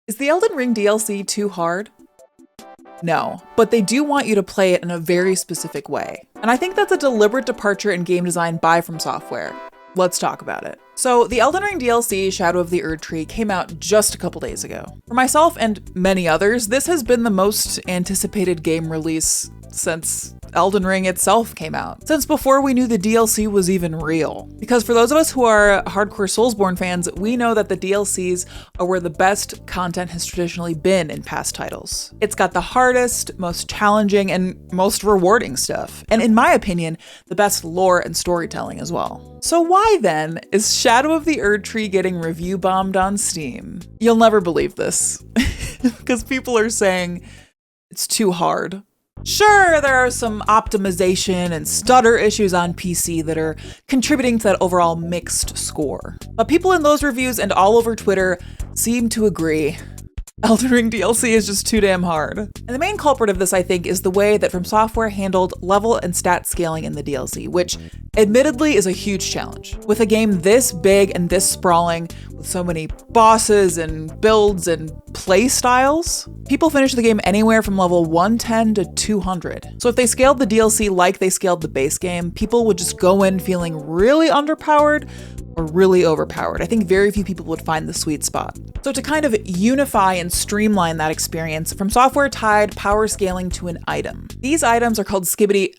Is the Elden Ring DLC too hard? No, but they do want you to play it in a very specific way. And I think that's a deliberate departure in game design by From Software. Let's talk about it. So the Elden Ring DLC, Shadow of the Erdtree, came out just a couple days ago. For myself and many others, this has been the most anticipated game release since Elden Ring itself came out, since before we knew the DLC was even real. Because for those of us who are hardcore Soulsborne fans, we know that the DLCs are where the best content has traditionally been in past titles. It's got the hardest, most challenging, and most rewarding stuff. And in my opinion, the best lore and storytelling as well. So why then is Shadow of the Erdtree getting review bombed on Steam? You'll never believe this, because people are saying it's too hard. Sure, there are some optimization and stutter issues on PC that are contributing to that overall mixed score. But people in those reviews and all over Twitter seem to agree. Elden Ring DLC is just too damn hard. And the main culprit of this, I think, is the way that From Software handled level and stat scaling in the DLC, which admittedly is a huge challenge. With a game this big and this sprawling, with so many bosses and builds and play styles, people finish the game anywhere from level 110 to 200. So if they scaled the DLC like they scaled the base game, people would just go in feeling really underpowered or really overpowered. I think very few people would find the sweet spot. So to kind of unify and streamline that experience, From Software tied power scaling to an item. These items are called Scadutree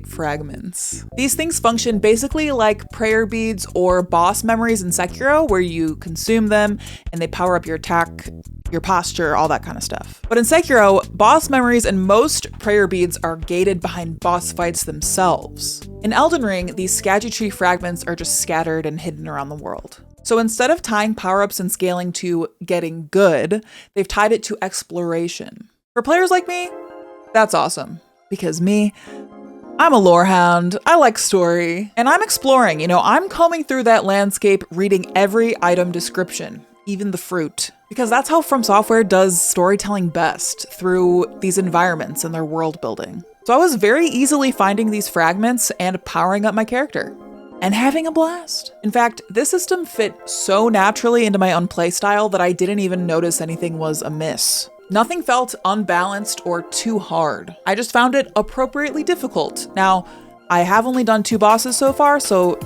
fragments. These things function basically like prayer beads or boss memories in Sekiro, where you consume them and they power up your attack, your posture, all that kind of stuff. But in Sekiro, boss memories and most prayer beads are gated behind boss fights themselves. In Elden Ring, these Scadutree fragments are just scattered and hidden around the world. So instead of tying power-ups and scaling to getting good, they've tied it to exploration. For players like me, that's awesome. Because me, I'm a lore hound, I like story, and I'm exploring. I'm combing through that landscape, reading every item description, even the fruit. Because that's how From Software does storytelling best, through these environments and their world building. So I was very easily finding these fragments and powering up my character. And having a blast. In fact, this system fit so naturally into my own playstyle that I didn't even notice anything was amiss. Nothing felt unbalanced or too hard. I just found it appropriately difficult. Now, I have only done 2 bosses so far, so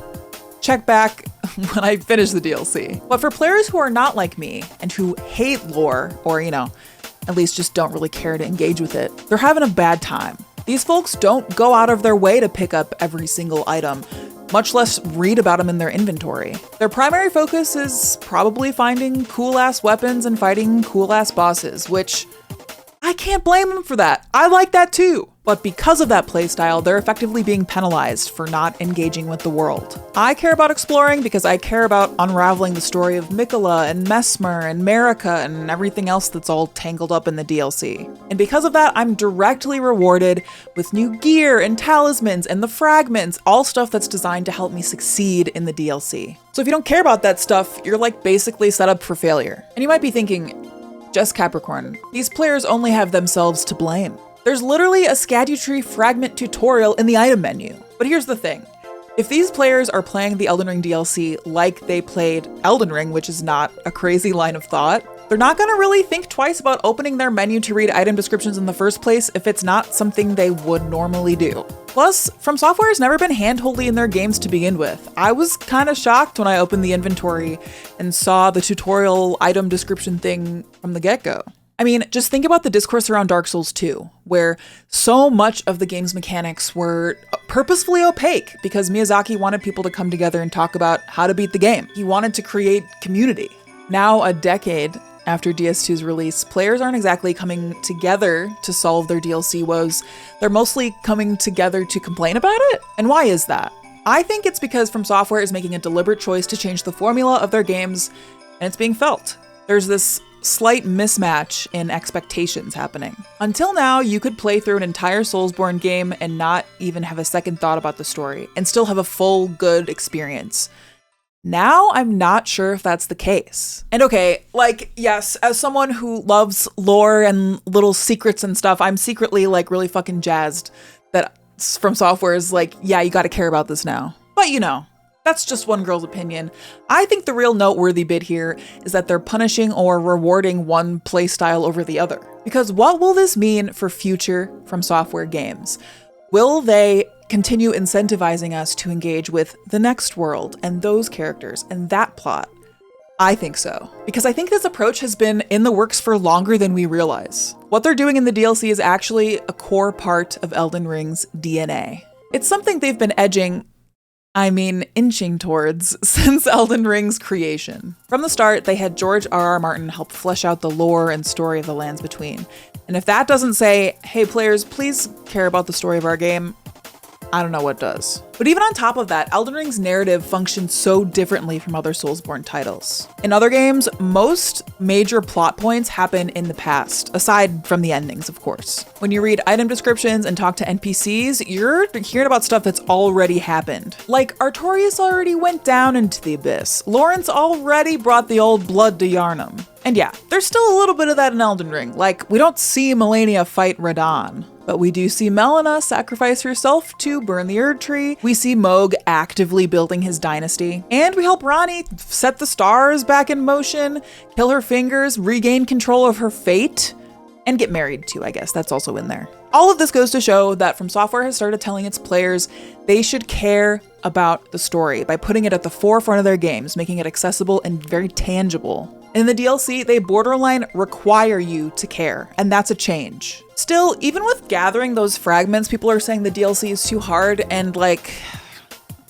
check back when I finish the DLC. But for players who are not like me and who hate lore, or at least just don't really care to engage with it, they're having a bad time. These folks don't go out of their way to pick up every single item, much less read about them in their inventory. Their primary focus is probably finding cool-ass weapons and fighting cool-ass bosses, which I can't blame them for that. I like that too. But because of that playstyle, they're effectively being penalized for not engaging with the world. I care about exploring because I care about unraveling the story of Mikola and Mesmer and Marika and everything else that's all tangled up in the DLC. And because of that, I'm directly rewarded with new gear and talismans and the fragments, all stuff that's designed to help me succeed in the DLC. So if you don't care about that stuff, you're basically set up for failure. And you might be thinking, Jess Capricorn, these players only have themselves to blame. There's literally a Scadutree fragment tutorial in the item menu. But here's the thing. If these players are playing the Elden Ring DLC like they played Elden Ring, which is not a crazy line of thought, they're not gonna really think twice about opening their menu to read item descriptions in the first place if it's not something they would normally do. Plus, From Software has never been handholdy in their games to begin with. I was kind of shocked when I opened the inventory and saw the tutorial item description thing from the get-go. I mean, just think about the discourse around Dark Souls 2, where so much of the game's mechanics were purposefully opaque because Miyazaki wanted people to come together and talk about how to beat the game. He wanted to create community. Now, a decade after DS2's release, players aren't exactly coming together to solve their DLC woes. They're mostly coming together to complain about it. And why is that? I think it's because From Software is making a deliberate choice to change the formula of their games, and it's being felt. There's this slight mismatch in expectations happening. Until now, you could play through an entire Soulsborne game and not even have a second thought about the story, and still have a full, good experience. Now, I'm not sure if that's the case. And okay, yes, as someone who loves lore and little secrets and stuff, I'm secretly really fucking jazzed that From Software is yeah, you gotta care about this now. But That's just one girl's opinion. I think the real noteworthy bit here is that they're punishing or rewarding one playstyle over the other. Because what will this mean for future From Software games? Will they continue incentivizing us to engage with the next world and those characters and that plot? I think so, because I think this approach has been in the works for longer than we realize. What they're doing in the DLC is actually a core part of Elden Ring's DNA. It's something they've been inching towards since Elden Ring's creation. From the start, they had George R.R. Martin help flesh out the lore and story of the Lands Between. And if that doesn't say, hey players, please care about the story of our game, I don't know what does. But even on top of that, Elden Ring's narrative functions so differently from other Soulsborne titles. In other games, most major plot points happen in the past, aside from the endings, of course. When you read item descriptions and talk to NPCs, you're hearing about stuff that's already happened. Like, Artorias already went down into the abyss. Lawrence already brought the old blood to Yharnam. And yeah, there's still a little bit of that in Elden Ring. Like, we don't see Malenia fight Radahn, but we do see Melina sacrifice herself to burn the Erdtree. We see Mohg actively building his dynasty. And we help Ranni set the stars back in motion, kill her fingers, regain control of her fate, and get married too, I guess. That's also in there. All of this goes to show that From Software has started telling its players they should care about the story by putting it at the forefront of their games, making it accessible and very tangible. In the DLC, they borderline require you to care, and that's a change. Still, even with gathering those fragments, people are saying the DLC is too hard, and like,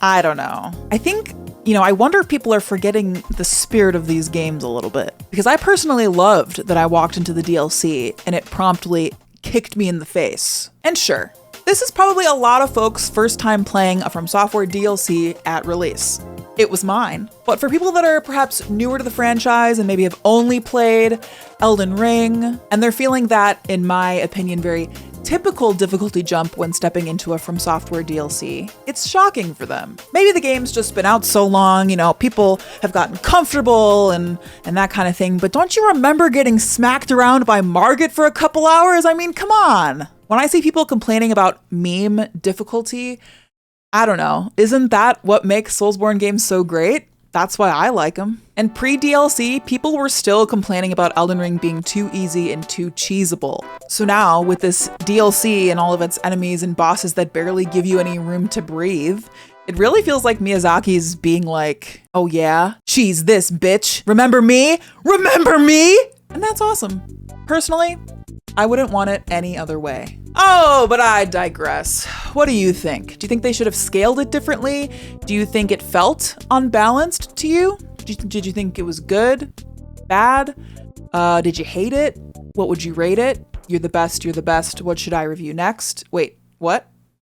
I don't know. I think, I wonder if people are forgetting the spirit of these games a little bit. Because I personally loved that I walked into the DLC and it promptly kicked me in the face. And sure, this is probably a lot of folks' first time playing a From Software DLC at release. It was mine. But for people that are perhaps newer to the franchise and maybe have only played Elden Ring, and they're feeling that, in my opinion, very typical difficulty jump when stepping into a From Software DLC, it's shocking for them. Maybe the game's just been out so long, people have gotten comfortable and that kind of thing, but don't you remember getting smacked around by Margit for a couple hours? I mean, come on. When I see people complaining about meme difficulty, I don't know. Isn't that what makes Soulsborne games so great? That's why I like them. And pre-DLC, people were still complaining about Elden Ring being too easy and too cheesable. So now, with this DLC and all of its enemies and bosses that barely give you any room to breathe, it really feels like Miyazaki's being like, oh yeah, cheese this, bitch. Remember me? Remember me? And that's awesome. Personally, I wouldn't want it any other way. Oh, but I digress. What do you think? Do you think they should have scaled it differently? Do you think it felt unbalanced to you? Did you think it was good? Bad? Did you hate it? What would you rate it? You're the best, you're the best. What should I review next? Wait, what?